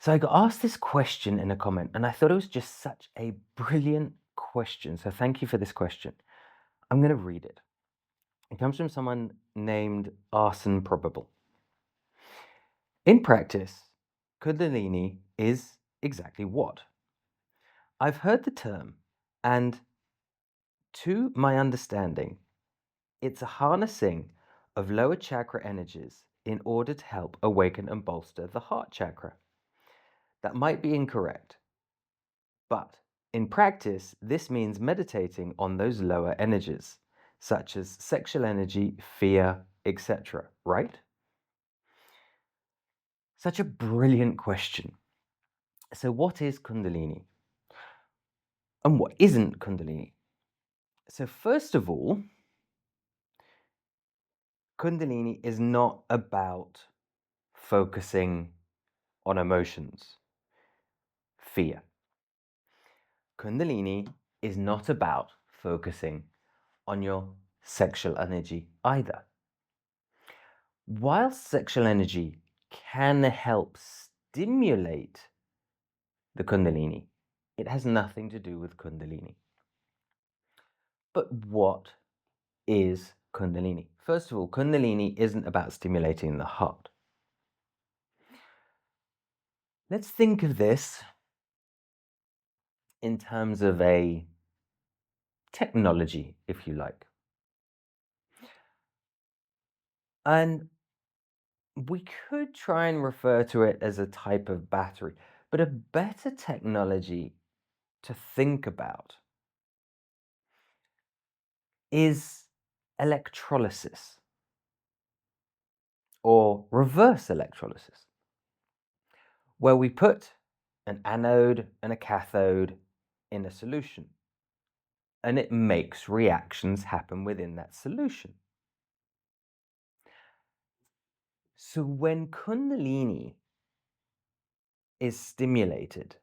So I got asked this question in a comment, and I thought it was just such a brilliant question. So thank you for this question. I'm going to read it. It comes from someone named Arson Probable. In practice, Kundalini is exactly what? I've heard the term, and to my understanding, it's a harnessing of lower chakra energies in order to help awaken and bolster the heart chakra. That might be incorrect, but in practice, this means meditating on those lower energies, such as sexual energy, fear, etc., right? Such a brilliant question. So, what is Kundalini? And what isn't Kundalini? So, first of all, Kundalini is not about focusing on emotions, fear. Kundalini is not about focusing on your sexual energy either. While sexual energy can help stimulate the Kundalini, it has nothing to do with Kundalini. But what is Kundalini? First of all, Kundalini isn't about stimulating the heart. Let's think of this in terms of a technology, if you like. And we could try and refer to it as a type of battery, but a better technology to think about is electrolysis or reverse electrolysis, where we put an anode and a cathode in a solution, and it makes reactions happen within that solution. So when Kundalini is stimulated,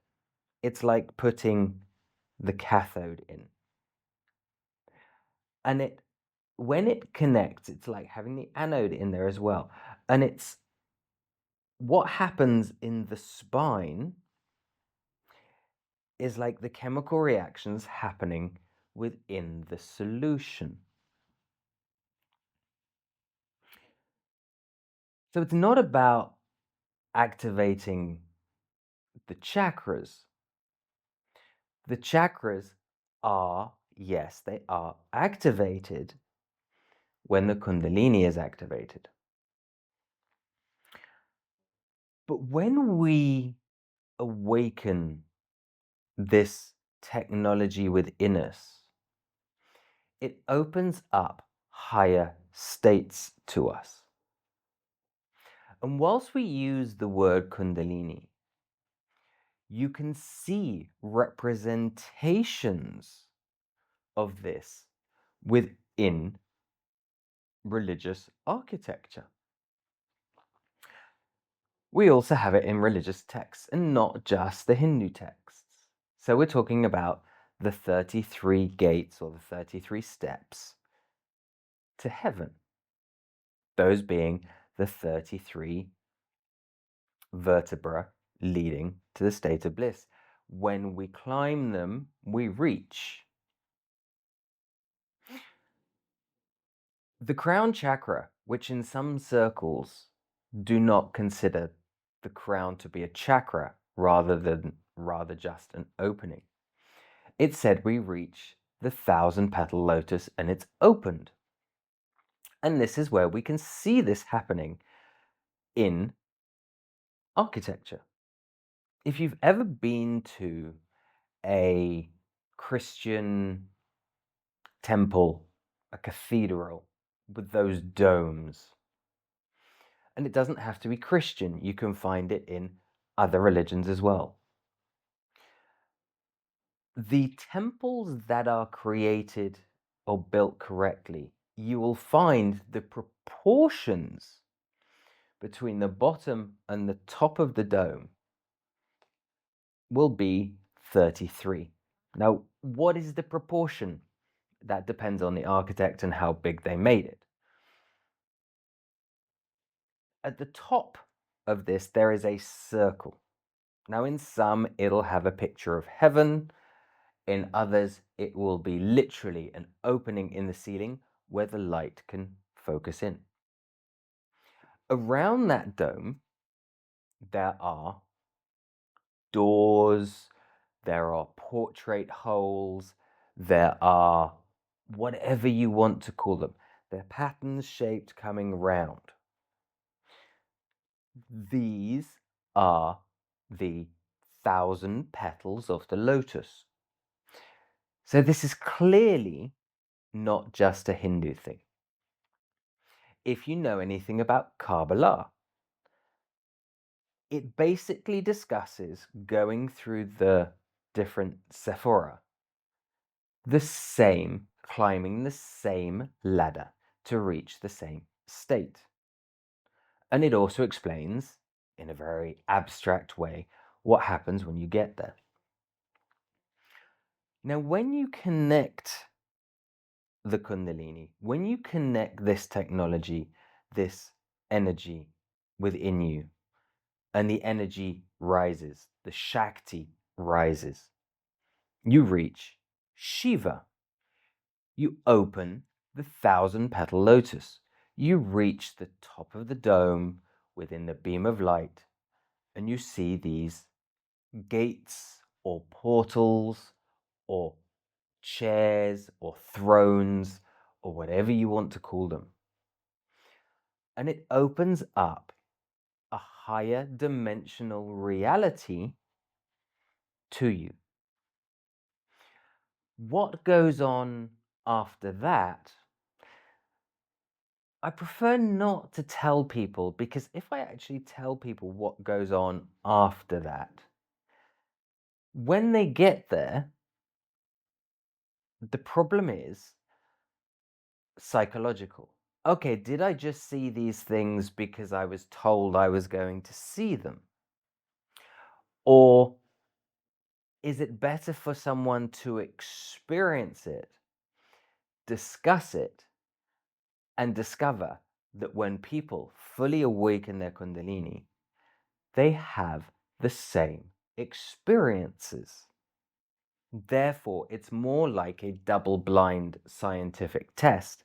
it's like putting the cathode in. And when it connects, it's like having the anode in there as well. And it's what happens in the spine is like the chemical reactions happening within the solution. So it's not about activating the chakras. The chakras are, yes, they are activated when the Kundalini is activated. But when we awaken this technology within us, it opens up higher states to us. And whilst we use the word Kundalini, you can see representations of this within religious architecture. We also have it in religious texts and not just the Hindu texts. So we're talking about the 33 gates or the 33 steps to heaven. Those being the 33 vertebrae leading to the state of bliss. When we climb them, we reach the crown chakra, which in some circles do not consider the crown to be a chakra rather just an opening. It said we reach the 1,000-petal lotus and it's opened. And this is where we can see this happening in architecture. If you've ever been to a Christian temple, a cathedral with those domes, and it doesn't have to be Christian, you can find it in other religions as well. The temples that are created or built correctly, you will find the proportions between the bottom and the top of the dome will be 33. Now, what is the proportion? That depends on the architect and how big they made it. At the top of this, there is a circle. Now, in some, it'll have a picture of heaven. In others, it will be literally an opening in the ceiling where the light can focus in. Around that dome, there are doors, there are portrait holes, there are whatever you want to call them. They're patterns shaped coming round. These are the 1,000 petals of the lotus. So this is clearly not just a Hindu thing. If you know anything about Kabbalah, it basically discusses going through the different Sephora, the same, climbing the same ladder to reach the same state. And it also explains, in a very abstract way, what happens when you get there. Now, when you connect the Kundalini, when you connect this technology, this energy within you, and the energy rises, the Shakti rises, you reach Shiva. You open the 1,000-petal lotus. You reach the top of the dome within the beam of light, and you see these gates or portals or chairs or thrones or whatever you want to call them. And it opens up a higher dimensional reality to you. What goes on after that, I prefer not to tell people, because if I actually tell people what goes on after that, when they get there, the problem is psychological. Okay, did I just see these things because I was told I was going to see them? Or is it better for someone to experience it, discuss it, and discover that when people fully awaken their Kundalini, they have the same experiences? Therefore, it's more like a double-blind scientific test,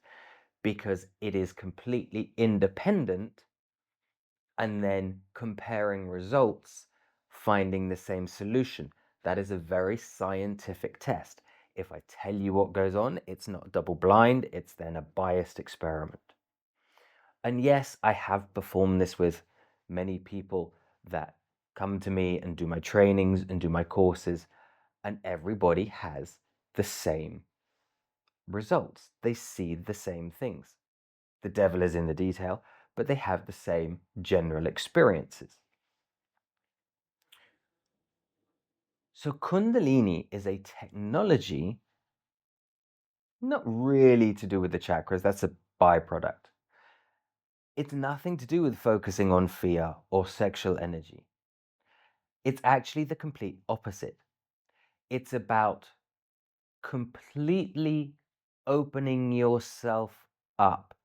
because it is completely independent, and then comparing results, finding the same solution. That is a very scientific test. If I tell you what goes on, it's not double-blind, it's then a biased experiment. And yes, I have performed this with many people that come to me and do my trainings and do my courses, and everybody has the same results. They see the same things. The devil is in the detail, but they have the same general experiences. So Kundalini is a technology not really to do with the chakras, that's a byproduct. It's nothing to do with focusing on fear or sexual energy. It's actually the complete opposite. It's about completely opening yourself up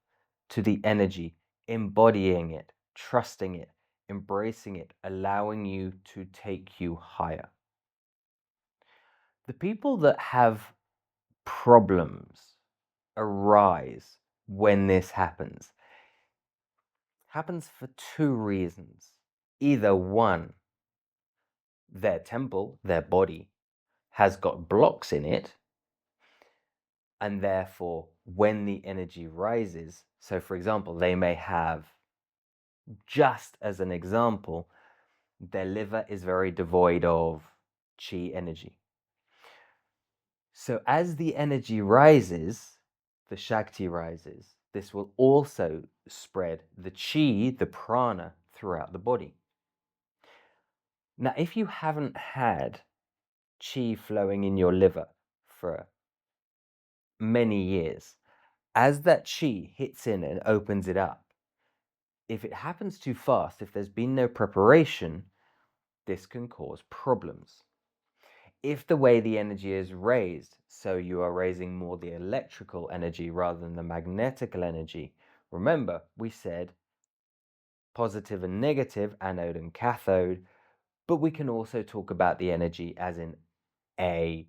to the energy, embodying it, trusting it, embracing it, allowing you to take you higher. The people that have problems arise when this happens for two reasons. Either one, their temple, their body, has got blocks in it, and therefore when the energy rises, so for example, they may have, just as an example, their liver is very devoid of chi energy. So as the energy rises, the Shakti rises, this will also spread the chi, the prana, throughout the body. Now, if you haven't had chi flowing in your liver for many years, as that chi hits in and opens it up, if it happens too fast, if there's been no preparation, this can cause problems. If the way the energy is raised, so you are raising more the electrical energy rather than the magnetical energy, remember we said positive and negative, anode and cathode, But we can also talk about the energy as in a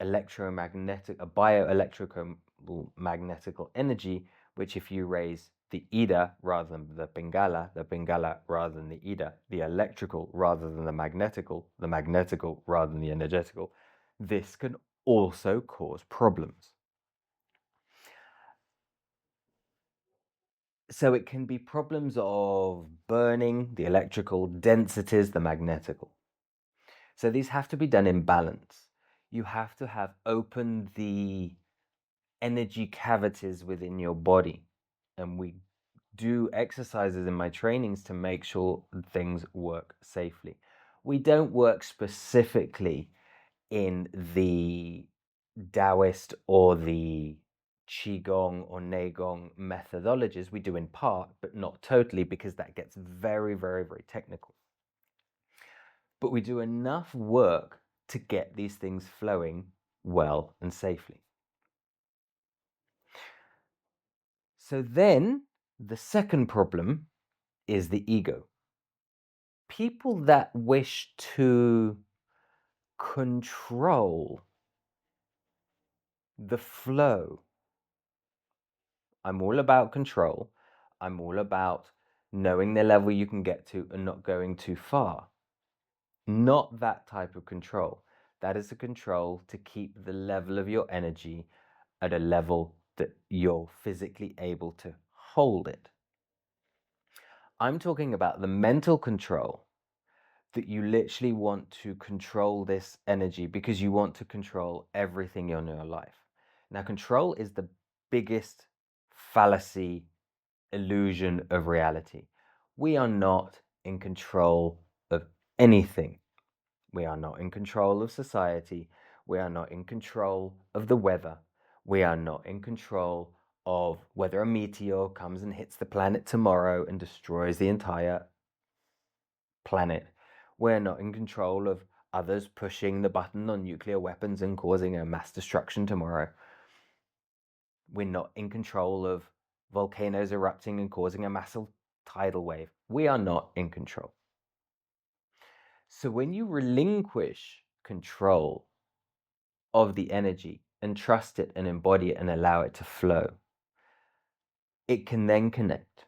bioelectrical magnetical energy, which if you raise the Ida rather than the Pingala rather than the Ida, the electrical rather than the magnetical rather than the energetical, this can also cause problems. So it can be problems of burning, the electrical, densities, the magnetical. So these have to be done in balance. You have to have opened the energy cavities within your body. And we do exercises in my trainings to make sure things work safely. We don't work specifically in the Taoist or the Qigong or Neigong methodologies. We do in part, but not totally, because that gets very, very, very technical. But we do enough work to get these things flowing well and safely. So then the second problem is the ego. People that wish to control the flow. I'm all about control. I'm all about knowing the level you can get to and not going too far. Not that type of control. That is a control to keep the level of your energy at a level that you're physically able to hold it. I'm talking about the mental control, that you literally want to control this energy because you want to control everything in your life. Now, control is the biggest fallacy, illusion of reality. We are not in control of anything. We are not in control of society. We are not in control of the weather. We are not in control of whether a meteor comes and hits the planet tomorrow and destroys the entire planet. We're not in control of others pushing the button on nuclear weapons and causing a mass destruction tomorrow. We're not in control of volcanoes erupting and causing a massive tidal wave. We are not in control. So when you relinquish control of the energy and trust it and embody it and allow it to flow, it can then connect.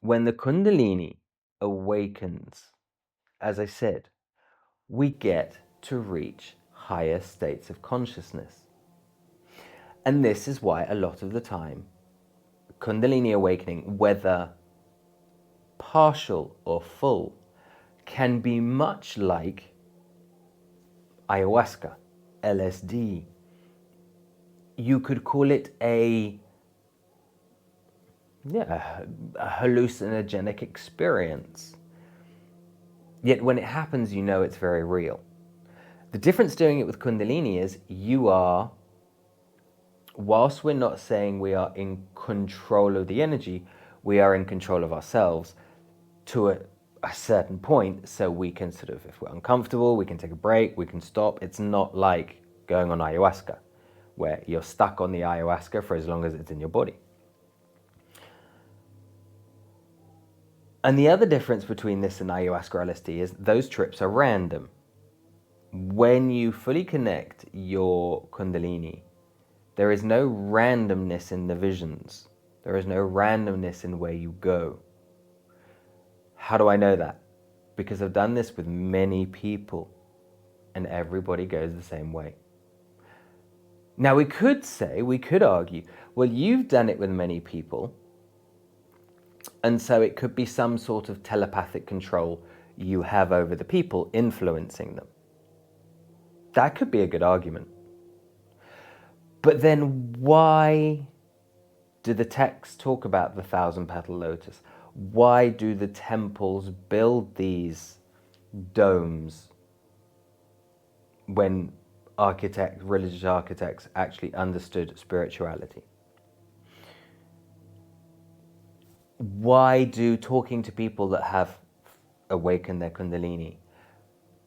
When the Kundalini awakens, as I said, we get to reach higher states of consciousness. And this is why a lot of the time, Kundalini awakening, whether partial or full, can be much like ayahuasca, LSD. You could call it a hallucinogenic experience. Yet when it happens, you know it's very real. The difference doing it with Kundalini is you are, whilst we're not saying we are in control of the energy, we are in control of ourselves to a certain point, so we can sort of, if we're uncomfortable, we can take a break, we can stop. It's not like going on ayahuasca, where you're stuck on the ayahuasca for as long as it's in your body. And the other difference between this and ayahuasca or LSD is those trips are random. When you fully connect your Kundalini, there is no randomness in the visions. There is no randomness in where you go. How do I know that? Because I've done this with many people and everybody goes the same way. Now we could argue, well, you've done it with many people, and so it could be some sort of telepathic control you have over the people, influencing them. That could be a good argument. But then why do the texts talk about the 1,000-petal lotus? Why do the temples build these domes when religious architects actually understood spirituality? Why do talking to people that have awakened their Kundalini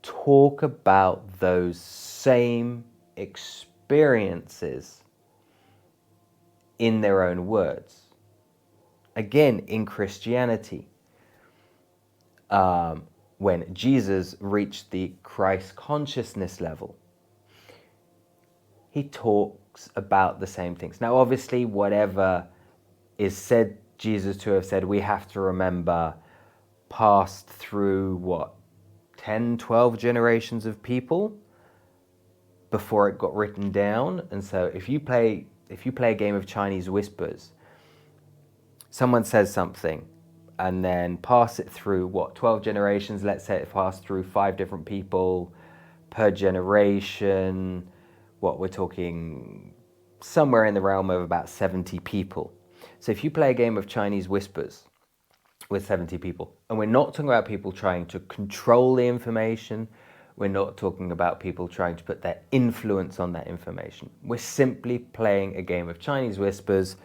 talk about those same experiences in their own words? Again, in Christianity, when Jesus reached the Christ consciousness level, he talks about the same things. Now, obviously, whatever is said Jesus to have said, we have to remember passed through, what, 10, 12 generations of people before it got written down. And so if you play a game of Chinese whispers, someone says something and then pass it through, what, 12 generations, let's say it passed through 5 different people per generation, what, we're talking somewhere in the realm of about 70 people. So if you play a game of Chinese whispers with 70 people, and we're not talking about people trying to control the information, we're not talking about people trying to put their influence on that information. We're simply playing a game of Chinese whispers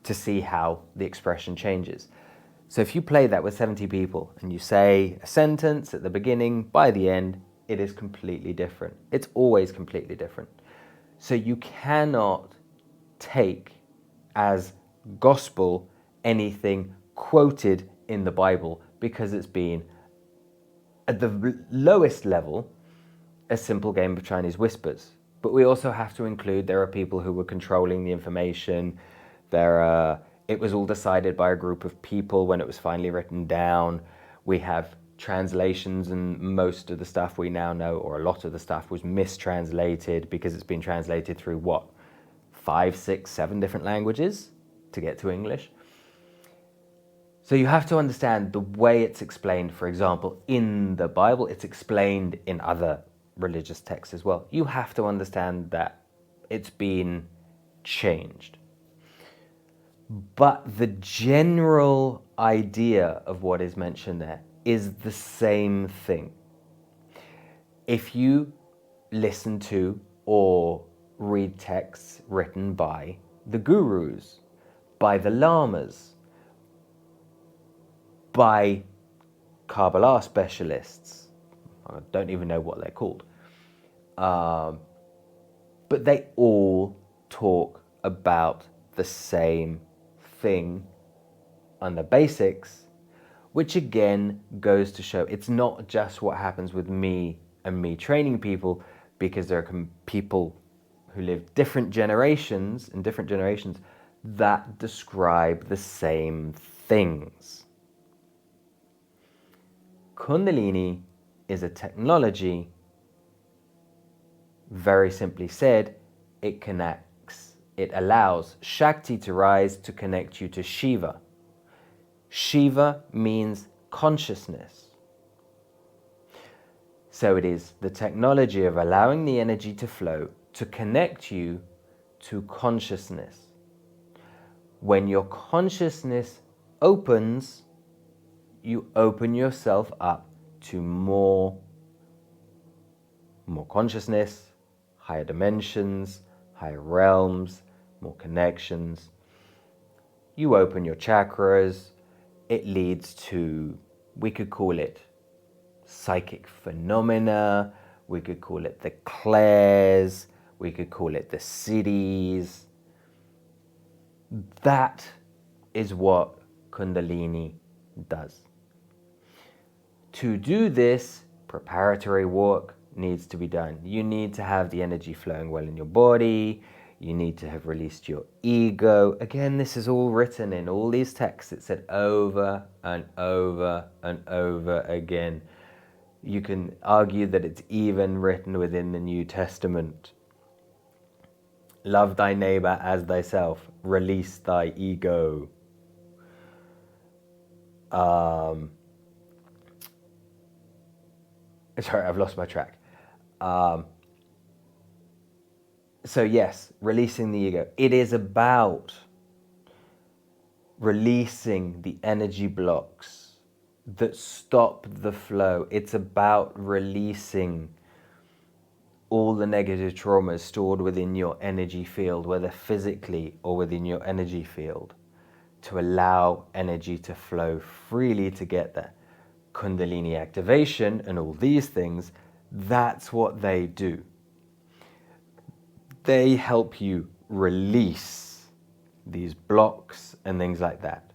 to see how the expression changes. So if you play that with 70 people and you say a sentence at the beginning, by the end, it is completely different. It's always completely different. So you cannot take as gospel anything quoted in the Bible because it's been, at the lowest level, a simple game of Chinese whispers. But we also have to include there are people who were controlling the information. It was all decided by a group of people when it was finally written down. We have translations, and most of the stuff we now know, or a lot of the stuff, was mistranslated because it's been translated through, what, 5, 6, 7 different languages to get to English. So you have to understand the way it's explained, for example, in the Bible. It's explained in other religious texts as well. You have to understand that it's been changed. But the general idea of what is mentioned there is the same thing. If you listen to or read texts written by the gurus, by the lamas, by Kabbalah specialists, I don't even know what they're called, but they all talk about the same thing on the basics, which again goes to show it's not just what happens with me and me training people, because there are people who live different generations that describe the same things. Kundalini is a technology. Very simply said, it allows Shakti to rise to connect you to Shiva. Shiva means consciousness. So it is the technology of allowing the energy to flow to connect you to consciousness. When your consciousness opens, you open yourself up to more consciousness, higher dimensions, higher realms, more connections. You open your chakras. It leads to, we could call it psychic phenomena, we could call it the clairs, we could call it the siddhis. That is what Kundalini does. To do this, preparatory work needs to be done. You need to have the energy flowing well in your body. You need to have released your ego. Again, this is all written in all these texts. It's said over and over and over again. You can argue that it's even written within the New Testament. Love thy neighbor as thyself. Release thy ego. Sorry, I've lost my track. So yes, releasing the ego. It is about releasing the energy blocks that stop the flow. It's about releasing all the negative traumas stored within your energy field, whether physically or within your energy field, to allow energy to flow freely to get there. Kundalini activation and all these things, that's what they do. They help you release these blocks and things like that.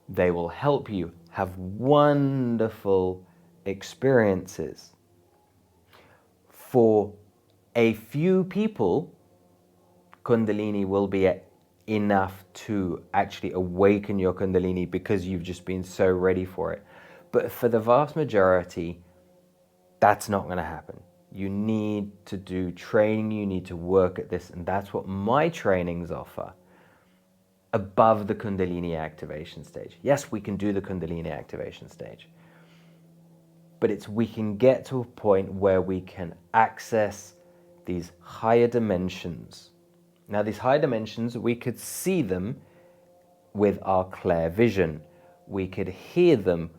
They will help you have wonderful experiences. For a few people, Kundalini will be enough to actually awaken your Kundalini because you've just been so ready for it. But for the vast majority, that's not going to happen. You need to do training, you need to work at this, and that's what my trainings offer above the Kundalini activation stage. Yes, we can do the Kundalini activation stage, but we can get to a point where we can access these higher dimensions. Now, these higher dimensions, we could see them with our clear vision. We could hear them,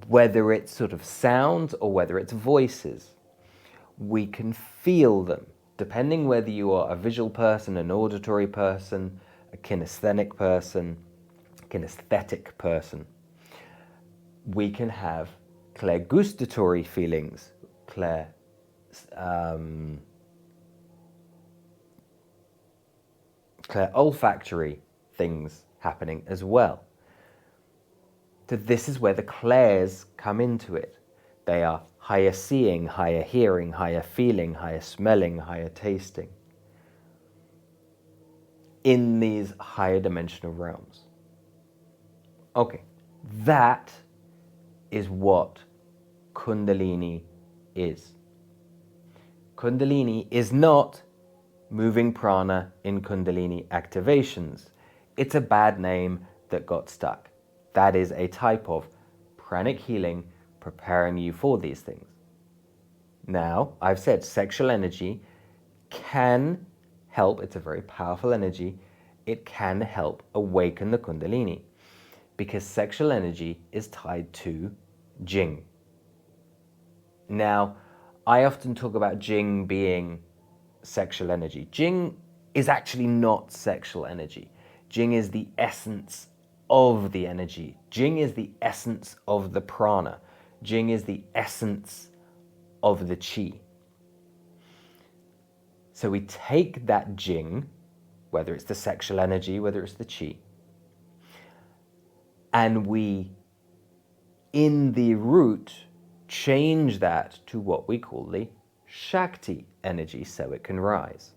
whether it's sort of sounds or whether it's voices. We can feel them, depending whether you are a visual person, an auditory person, a kinesthetic person. We can have clairgustatory feelings, olfactory things happening as well. So this is where the clairs come into it. They are higher seeing, higher hearing, higher feeling, higher smelling, higher tasting in these higher dimensional realms. Okay, that is what Kundalini is. Kundalini is not moving prana in Kundalini activations. It's a bad name that got stuck. That is a type of pranic healing preparing you for these things. Now, I've said sexual energy can help. It's a very powerful energy. It can help awaken the Kundalini because sexual energy is tied to Jing. Now, I often talk about Jing being sexual energy. Jing is actually not sexual energy. Jing is the essence of the energy. Jing is the essence of the prana. Jing is the essence of the chi. So we take that Jing, whether it's the sexual energy, whether it's the chi, and we, in the root, change that to what we call the Shakti energy so it can rise.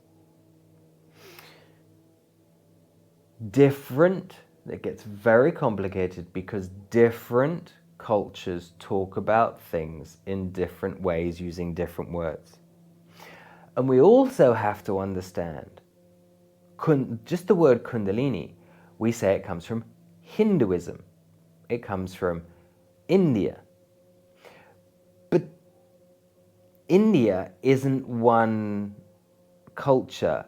It gets very complicated because different cultures talk about things in different ways using different words. And we also have to understand, just the word Kundalini, we say it comes from Hinduism. It comes from India. But India isn't one culture.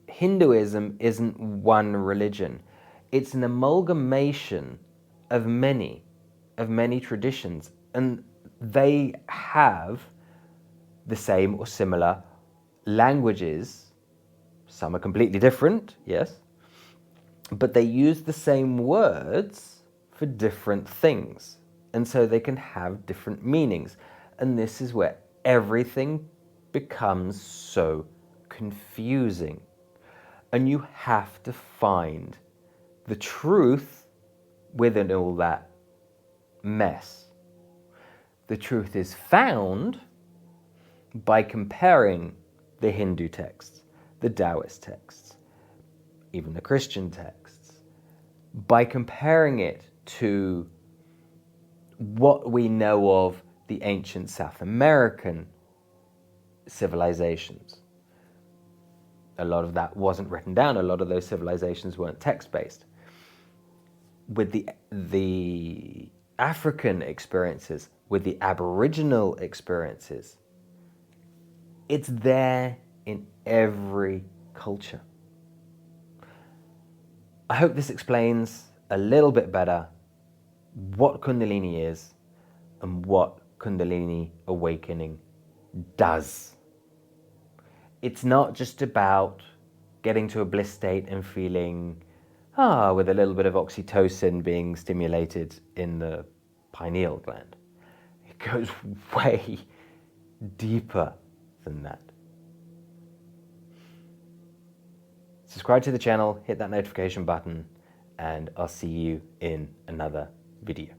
Hinduism isn't one religion. It's an amalgamation of many traditions, and they have the same or similar languages. Some are completely different, yes, but they use the same words for different things, and so they can have different meanings. And this is where everything becomes so confusing, and you have to find the truth within all that mess. The truth is found by comparing the Hindu texts, the Taoist texts, even the Christian texts, by comparing it to what we know of the ancient South American civilizations. A lot of that wasn't written down. A lot of those civilizations weren't text-based. With the African experiences, with the Aboriginal experiences, it's there in every culture. I hope this explains a little bit better what Kundalini is and what Kundalini Awakening does. It's not just about getting to a bliss state and feeling, with a little bit of oxytocin being stimulated in the pineal gland. It goes way deeper than that. Subscribe to the channel, hit that notification button, and I'll see you in another video.